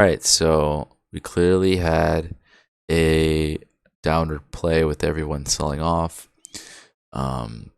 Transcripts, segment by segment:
All right, so we clearly had a downward play with everyone selling off. Um,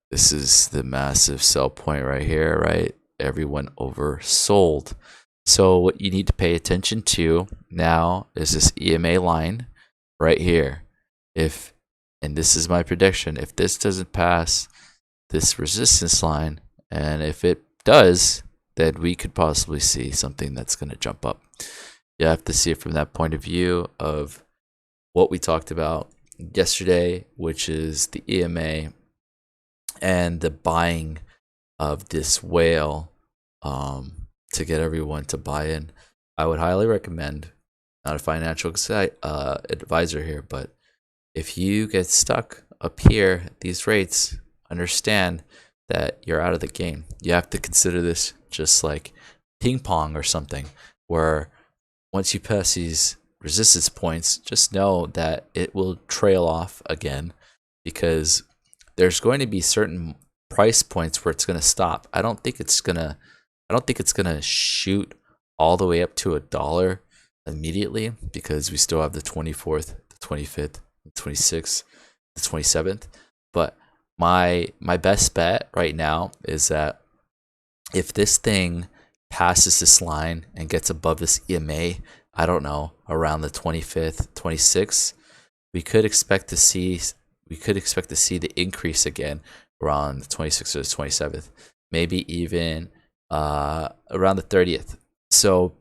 this is the massive sell point right here, right? Everyone oversold. So what you need to pay attention to now is this EMA line right here. And this is my prediction, if this doesn't pass this resistance line, and if it does, then we could possibly see something that's going to jump up. You have to see it from that point of view of what we talked about yesterday, which is the EMA and the buying of this whale to get everyone to buy in. I would highly recommend, not a financial advisor here, but if you get stuck up here at these rates, understand that you're out of the game. You have to consider this just like ping pong or something, where once you pass these resistance points, just know that it will trail off again, because there's going to be certain price points where it's going to stop. I don't think it's going to shoot all the way up to $1 immediately, because we still have the 24th, the 25th, the 26th, the 27th. But my best bet right now is that if this thing passes this line and gets above this EMA, I don't know, around the 25th, 26th, we could expect to see the increase again around the 26th or the 27th, maybe even around the 30th. So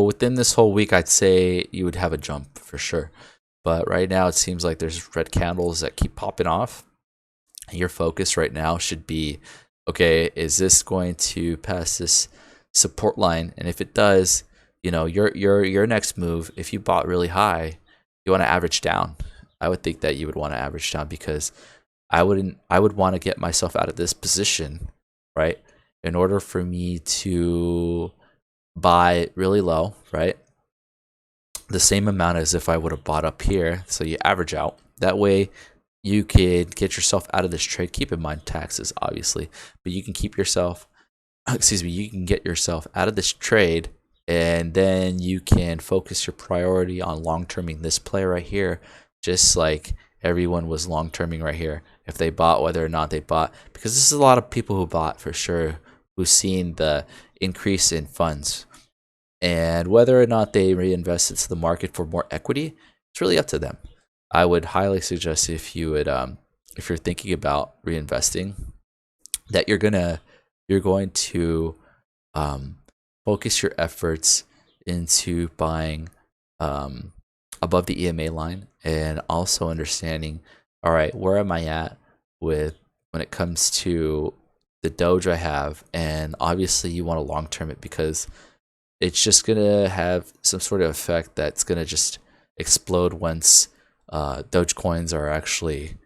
within this whole week, I'd say you would have a jump for sure. But right now, it seems like there's red candles that keep popping off. Your focus right now should be, okay, is this going to pass this support line? And if it does, your next move, if you bought really high, you want to average down. I would think that you would want to average down, because I would want to get myself out of this position, right? In order for me to buy really low, right? The same amount as if I would have bought up here. So you average out. That way you could get yourself out of this trade. Keep in mind taxes, obviously, but you can keep yourself, you can get yourself out of this trade, and then you can focus your priority on long-terming this play right here, just like everyone was long-terming right here. If they bought, whether or not they bought, because this is a lot of people who bought for sure, who've seen the increase in funds. And whether or not they reinvest into the market for more equity, it's really up to them. I would highly suggest, if you're thinking about reinvesting, that you're going to focus your efforts into buying above the EMA line, and also understanding, all right, where am I at when it comes to the Doge I have? And obviously you want to long term it, because it's just gonna have some sort of effect that's gonna just explode once Dogecoins are actually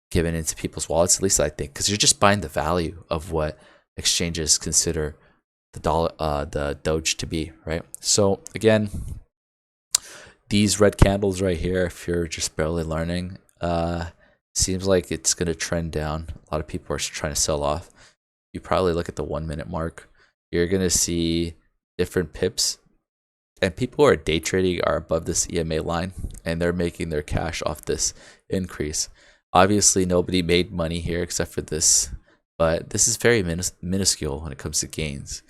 given into people's wallets. At least I think, because you're just buying the value of what exchanges consider the Doge to be, right? So again, these red candles right here, if you're just barely learning, seems like it's gonna trend down. A lot of people are trying to sell off. You probably look at the 1 minute mark, you're gonna see different pips, and people who are day trading are above this EMA line, and they're making their cash off this increase. Obviously nobody made money here except for this, but this is very minuscule when it comes to gains.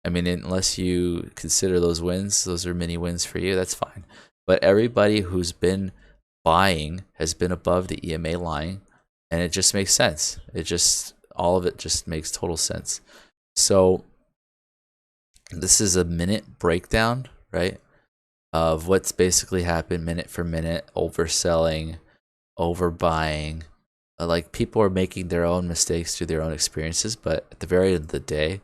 I mean, unless you consider those wins, those are mini wins for you, that's fine. But everybody who's been buying has been above the EMA line, and it just makes sense. All of it just makes total sense. So this is a minute breakdown, right, of what's basically happened minute for minute: overselling, overbuying. Like, people are making their own mistakes through their own experiences, but at the very end of the day,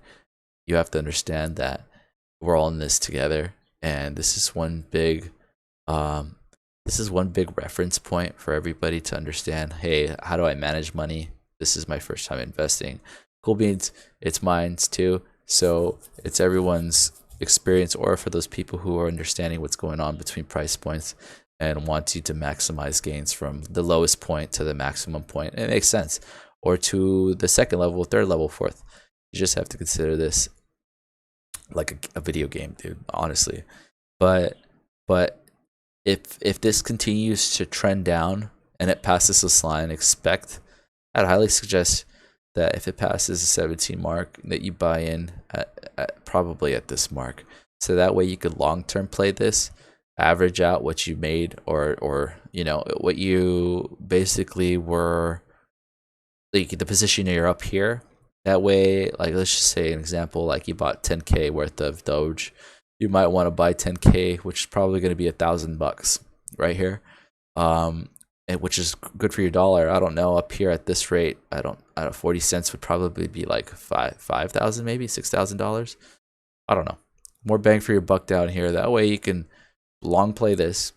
you have to understand that we're all in this together, and this is one big reference point for everybody to understand, hey, how do I manage money? This is my first time investing. Cool beans, it's mine too. So it's everyone's experience, or for those people who are understanding what's going on between price points and want you to maximize gains from the lowest point to the maximum point. It makes sense. Or to the second level, third level, fourth. You just have to consider this like a video game, dude, honestly. But but if this continues to trend down and it passes this line, I'd highly suggest that if it passes the 17 mark, that you buy in probably at this mark. So that way you could long term play this, average out what you made, or you know what you basically were, like the position you're up here. That way, like let's just say an example, like you bought 10K worth of Doge, you might want to buy 10K, which is probably going to be $1,000 right here, and which is good for your dollar. I don't know, up here at this rate, I don't 40 cents would probably be like 5,000, maybe $6,000. I don't know. More bang for your buck down here. That way you can long play this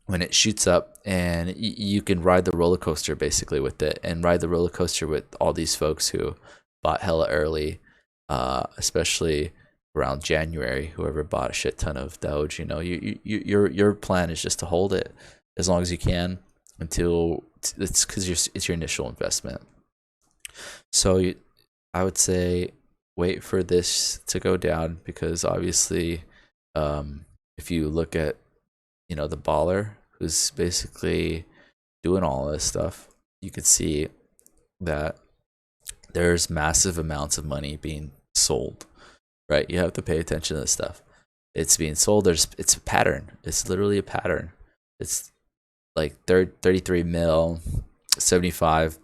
when it shoots up, and you can ride the roller coaster basically with it, and ride the roller coaster with all these folks who bought hella early, especially around January. Whoever bought a shit ton of Doge, you know, your plan is just to hold it as long as you can until it's because it's your initial investment. So I would say wait for this to go down, because obviously, if you look at, you know, the baller who's basically doing all this stuff, you could see that there's massive amounts of money being sold, right? You have to pay attention to this stuff. It's being sold. It's a pattern. It's literally a pattern. It's like 33 mil, 75.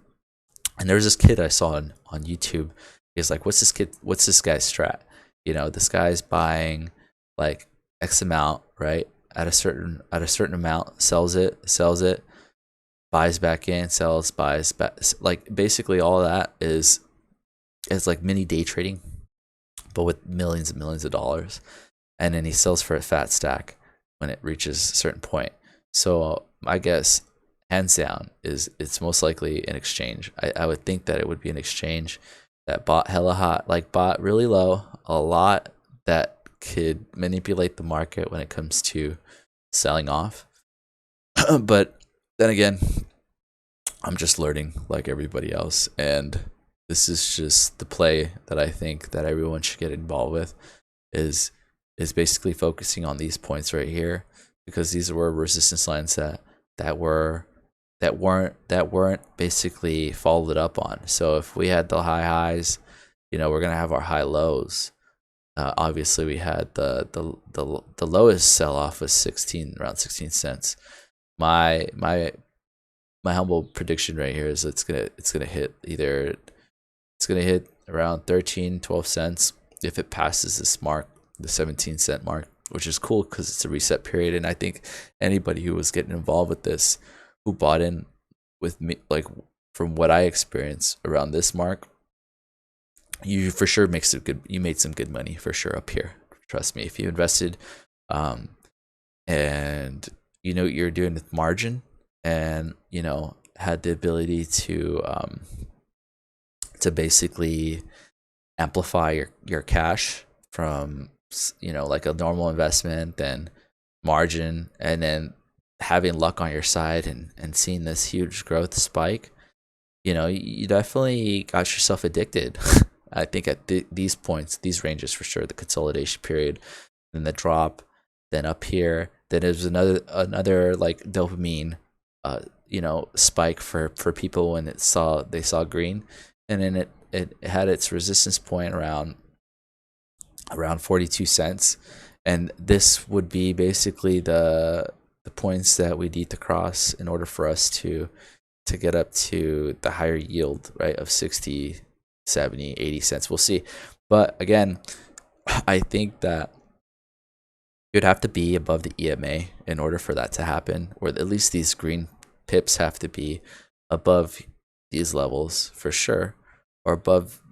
And there's this kid I saw on YouTube. He's like, what's this guy's strat? You know, this guy's buying like X amount, right? At a certain amount, sells it, buys back in, sells, buys back. Like basically all of that is like mini day trading, but with millions and millions of dollars. And then he sells for a fat stack when it reaches a certain point. So I guess hands down it's most likely an exchange. I would think that it would be an exchange that bought hella hot, like bought really low, a lot, that could manipulate the market when it comes to selling off. But then again, I'm just learning like everybody else, and this is just the play that I think that everyone should get involved with, is basically focusing on these points right here, because these were resistance lines that weren't basically followed up on. So if we had the high highs, you know, we're gonna have our high lows. Obviously, we had the lowest sell off was around 16 cents. My humble prediction right here is it's gonna hit around 13-12 cents if it passes this mark, the 17-cent mark, which is cool because it's a reset period. And I think anybody who was getting involved with this, who bought in with me, like from what I experienced around this mark, you for sure you made some good money for sure up here. Trust me, if you invested, and you know what you're doing with margin, and you know had the ability to basically amplify your cash from, you know, like a normal investment, then margin, and then having luck on your side, and seeing this huge growth spike, you know, you definitely got yourself addicted. I think at these points, these ranges for sure, the consolidation period, then the drop, then up here, then there's another like dopamine, you know, spike for people when they saw green, and then it had its resistance point around 42 cents, and this would be basically the points that we need to cross in order for us to get up to the higher yield, right, of 60, 70, 80 cents. We'll see. But again, I think that you'd have to be above the EMA in order for that to happen, or at least these green pips have to be above these levels for sure, or above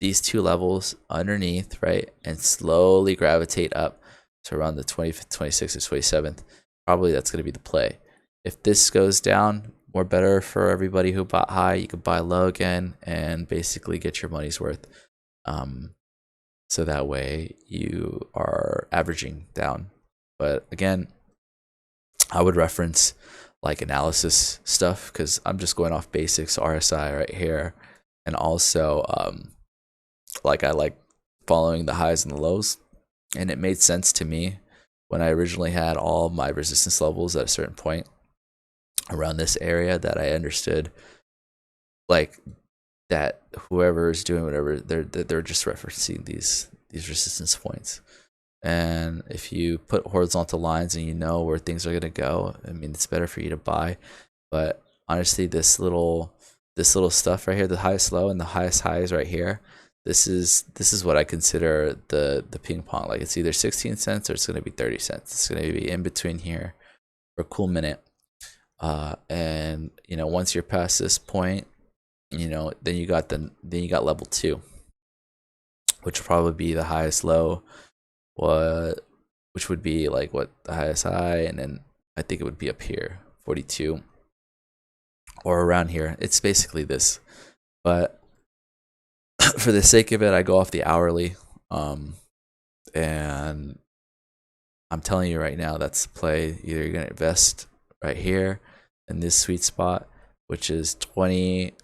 these two levels underneath, right, and slowly gravitate up to around the 25th, 26th, or 27th. Probably that's going to be the play. If this goes down, more better for everybody who bought high. You could buy low again and basically get your money's worth. So that way you are averaging down. But again, I would reference like Anaylsis stuff, because I'm just going off basics, RSI right here, and also like I like following the highs and the lows. And it made sense to me when I originally had all my resistance levels at a certain point around this area, that I understood like that whoever is doing whatever, they're just referencing these resistance points. And if you put horizontal lines and you know where things are gonna go, I mean, it's better for you to buy. But honestly, this little stuff right here, the highest low and the highest highs right here, this is what I consider the ping pong. Like, it's either 16 cents or it's gonna be 30 cents. It's gonna be in between here for a cool minute. And you know, once you're past this point, you know, then you got level 2, which would probably be the highest low, which would be like what, the highest high, and then I think it would be up here, 42, or around here. It's basically this, but for the sake of it, I go off the hourly, and I'm telling you right now, that's the play. Either you're gonna invest right here in this sweet spot, which is 20.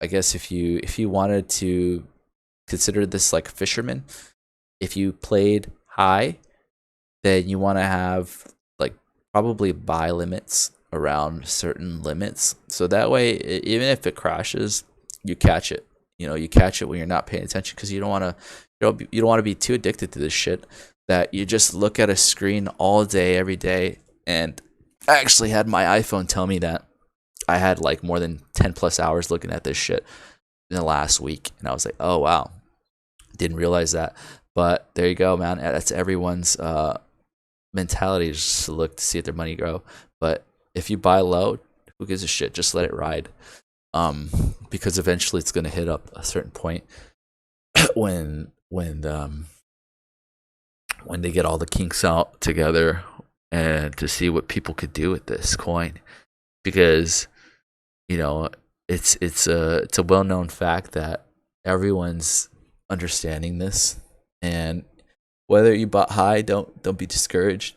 I guess if you wanted to consider this like a fisherman, if you played high, then you want to have like probably buy limits around certain limits, so that way even if it crashes, you catch it. You know, you catch it when you're not paying attention, because you don't want to you don't want to be too addicted to this shit that you just look at a screen all day every day. And I actually had my iPhone tell me that I had like more than 10 plus hours looking at this shit in the last week, and I was like, oh wow, didn't realize that. But there you go, man. That's everyone's mentality, just to look to see if their money grow. But if you buy low, who gives a shit? Just let it ride, because eventually it's gonna hit up a certain point when they get all the kinks out together, and to see what people could do with this coin. Because you know, it's a well-known fact that everyone's understanding this, and whether you bought high, don't be discouraged.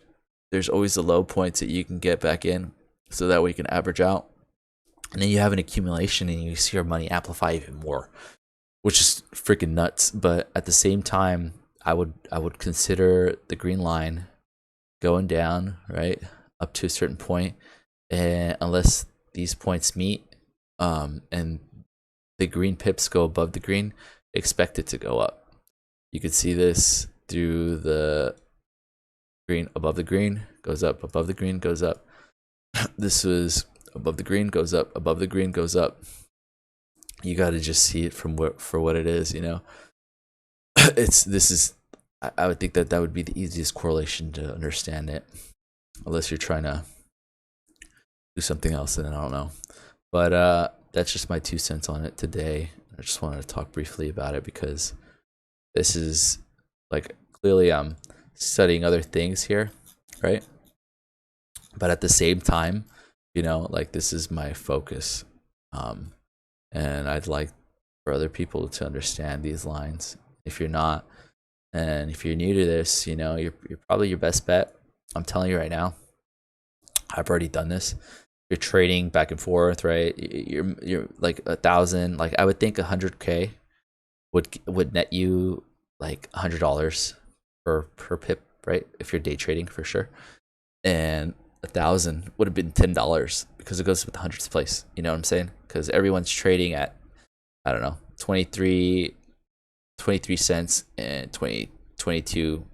There's always the low points that you can get back in, so that way you can average out, and then you have an accumulation, and you see your money amplify even more, which is freaking nuts. But at the same time, I would consider the green line going down right up to a certain point, and unless these points meet, and the green pips go above the green, expect it to go up. You can see this through the green, above the green, goes up, above the green, goes up. This was above the green, goes up, above the green, goes up. You got to just see it for what it is, you know. I would think that would be the easiest correlation to understand it, unless you're trying to do something else, and I don't know. But that's just my 2 cents on it today. I just wanted to talk briefly about it, because this is like, clearly I'm studying other things here, right? But at the same time, you know, like, this is my focus, and I'd like for other people to understand these lines. If you're not, and if you're new to this, you know, you're probably your best bet. I'm telling you right now, I've already done this. You're trading back and forth, right? You're like 1,000. Like, I would think 100K would net you like $100 per pip, right? If you're day trading, for sure. And 1,000 would have been $10, because it goes with the hundreds place. You know what I'm saying? Because everyone's trading at, I don't know, 23 cents and 22,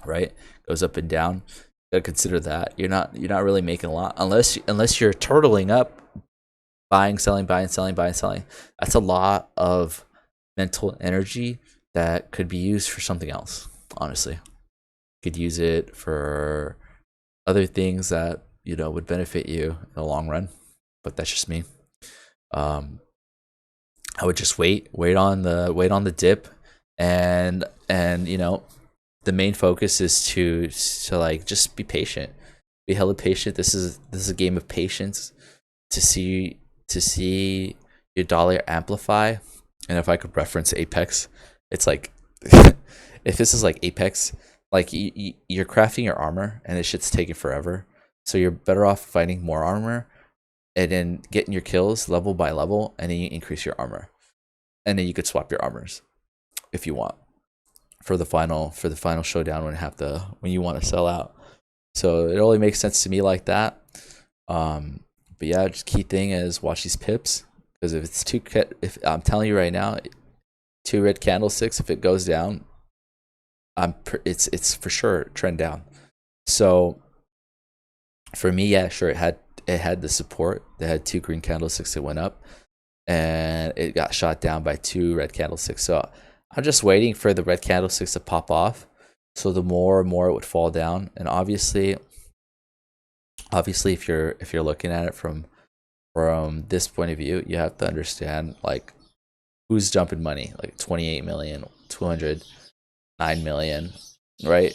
right? Goes up and down. Gotta consider that you're not really making a lot, unless you're turtling up, buying, selling, buying, selling, buying, selling. That's a lot of mental energy that could be used for something else. Honestly, you could use it for other things that, you know, would benefit you in the long run. But that's just me. I would just wait on the dip, and you know, the main focus is to like, just be patient, be hella patient. This is a game of patience, to see your dollar amplify. And if I could reference Apex, it's like, if this is like Apex, like, you're crafting your armor, and this shit's taking forever, so you're better off finding more armor, and then getting your kills level by level, and then you increase your armor, and then you could swap your armors. if you want, for the final showdown when you want to sell out. So it only makes sense to me like that. But yeah, just key thing is watch these pips, because if it's if I'm telling you right now, 2 red candlesticks, if it goes down, it's for sure trend down. So for me, yeah, sure, it had the support. They had 2 green candlesticks that went up, and it got shot down by 2 red candlesticks. So I'm just waiting for the red candlesticks to pop off. So the more and more it would fall down. And obviously if you're looking at it from this point of view, you have to understand like who's dumping money, like 28 million, 209 million, right?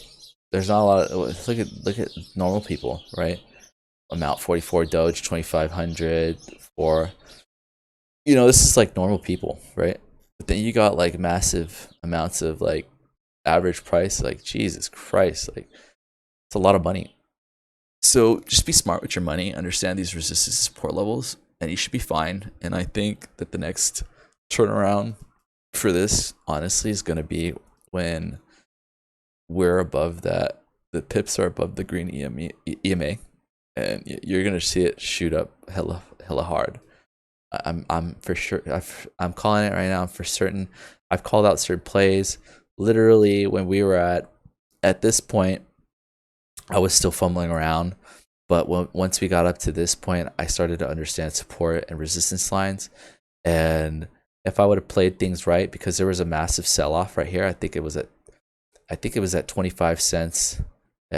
There's not a lot of, look at normal people, right? Amount 44 Doge, 2,500 for, this is like normal people, right? But then you got like massive amounts of like average price, like Jesus Christ, like it's a lot of money. So just be smart with your money, understand these resistance support levels, and you should be fine. And I think that the next turnaround for this, honestly, is going to be when we're above that, the pips are above the green EMA, and you're going to see it shoot up hella hard. I'm for sure. I'm calling it right now. I'm for certain. I've called out certain plays. Literally, when we were at this point, I was still fumbling around. But once we got up to this point, I started to understand support and resistance lines. And if I would have played things right, because there was a massive sell-off right here, I think it was at 25 cents.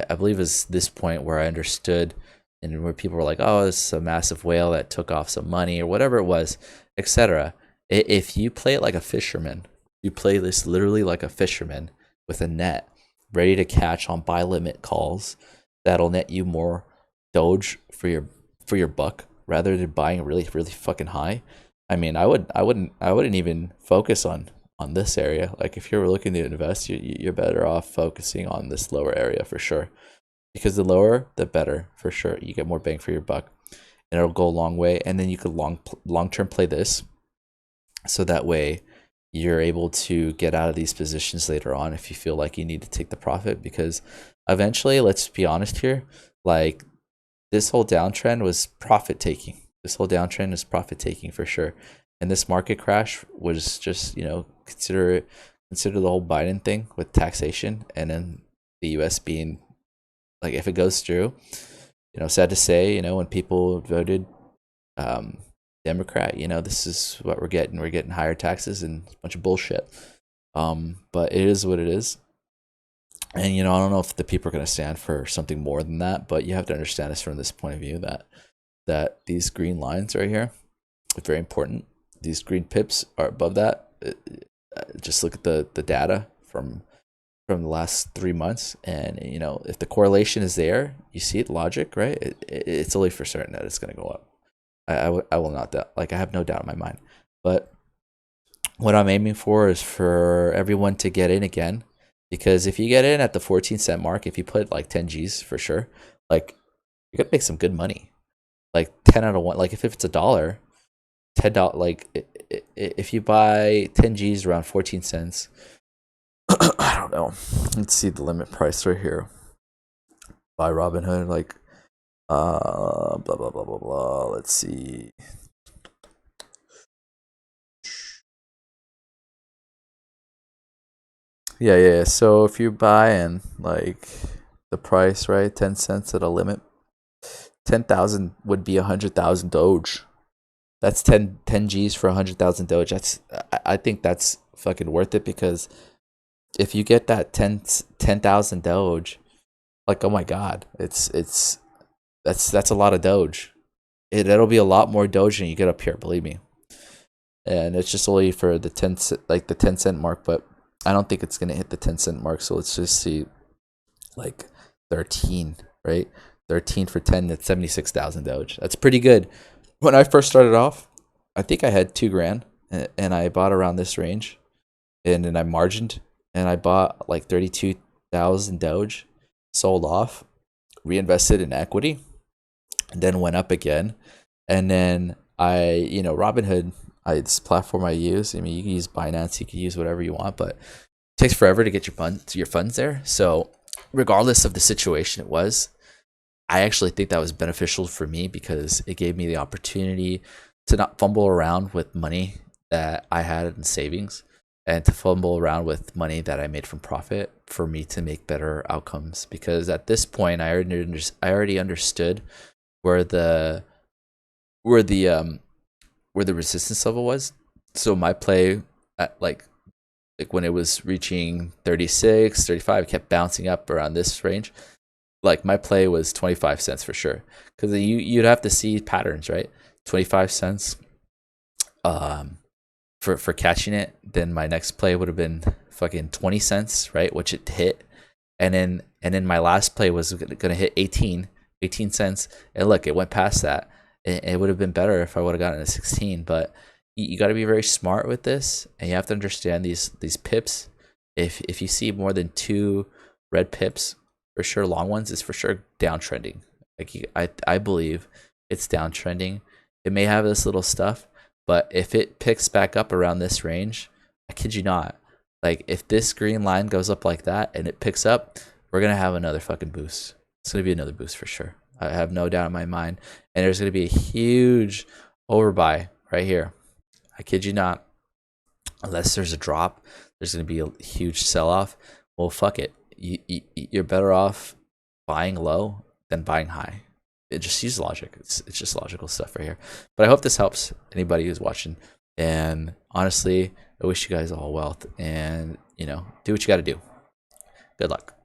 I believe it was this point where I understood, and where people were like, oh, this is a massive whale that took off some money or whatever it was, etc. If you play it like a fisherman, you play this literally like a fisherman with a net ready to catch on buy limit calls, that'll net you more Doge for your buck rather than buying really fucking high. I mean, I wouldn't even focus on this area. Like if you're looking to invest, you're better off focusing on this lower area for sure, because the lower the better for sure. You get more bang for your buck, and it'll go a long way. And then you could long term play this, so that way you're able to get out of these positions later on if you feel like you need to take the profit. Because eventually, let's be honest here, like this whole downtrend was profit taking. This whole downtrend is profit taking for sure. And this market crash was just, consider the whole Biden thing with taxation, and then the US being like, if it goes through, sad to say, when people voted Democrat, this is what we're getting. We're getting higher taxes and a bunch of bullshit. But it is what it is. And, I don't know if the people are going to stand for something more than that, but you have to understand this from this point of view, that these green lines right here are very important. These green pips are above that. Just look at the data from the last 3 months, and if the correlation is there, you see it, logic, right? It's only for certain that it's going to go up. I will not doubt. Like, I have no doubt in my mind. But what I'm aiming for is for everyone to get in again. Because if you get in at the 14-cent mark, if you put like 10 G's for sure, like you're gonna make some good money. Like 10 out of 1. Like if it's $1, $10. Like if you buy 10 G's around 14 cents, I don't know. Let's see the limit price right here. By Robinhood, like blah blah blah blah blah. Let's see. Yeah. So if you buy in like the price, right, 10 cents at a limit, 10,000 would be 100,000 Doge. That's 10 G's for 100,000 Doge. I think that's fucking worth it, because if you get that 10,000 Doge, like, oh my god, that's a lot of Doge. That'll be a lot more Doge than you get up here, believe me. And it's just only for the 10 cent mark, but I don't think it's gonna hit the 10-cent mark. So let's just see, like 13, right? 13 for 10, that's 76,000 Doge. That's pretty good. When I first started off, I think I had $2,000, and I bought around this range, and then I margined, and I bought like 32,000 Doge, sold off, reinvested in equity, and then went up again. And then Robinhood, It's the platform I use. I mean, you can use Binance, you can use whatever you want, but it takes forever to get your funds there. So regardless of the situation it was, I actually think that was beneficial for me because it gave me the opportunity to not fumble around with money that I had in savings and to fumble around with money that I made from profit for me to make better outcomes. Because at this point, I already understood where the where the um where the resistance level was. So my play at like when it was reaching 36, 35, it kept bouncing up around this range. Like my play was 25 cents for sure, because you'd have to see patterns, right? 25 cents um for catching it. Then my next play would have been fucking 20 cents, right, which it hit. And then my last play was gonna hit 18 cents, and look, it went past that. It would have been better if I would have gotten a 16, but you got to be very smart with this, and you have to understand these pips. If you see more than two red pips, for sure, long ones, is for sure downtrending. Like I believe it's downtrending. It may have this little stuff, but if it picks back up around this range, I kid you not, like if this green line goes up like that and it picks up, we're gonna have another fucking boost. It's gonna be another boost for sure. I have no doubt in my mind. And there's gonna be a huge overbuy right here. I kid you not. Unless there's a drop, there's gonna be a huge sell-off. Well, fuck it. You're better off buying low than buying high. It just use logic. It's just logical stuff right here. But I hope this helps anybody who's watching. And honestly, I wish you guys all wealth. And do what you got to do. Good luck.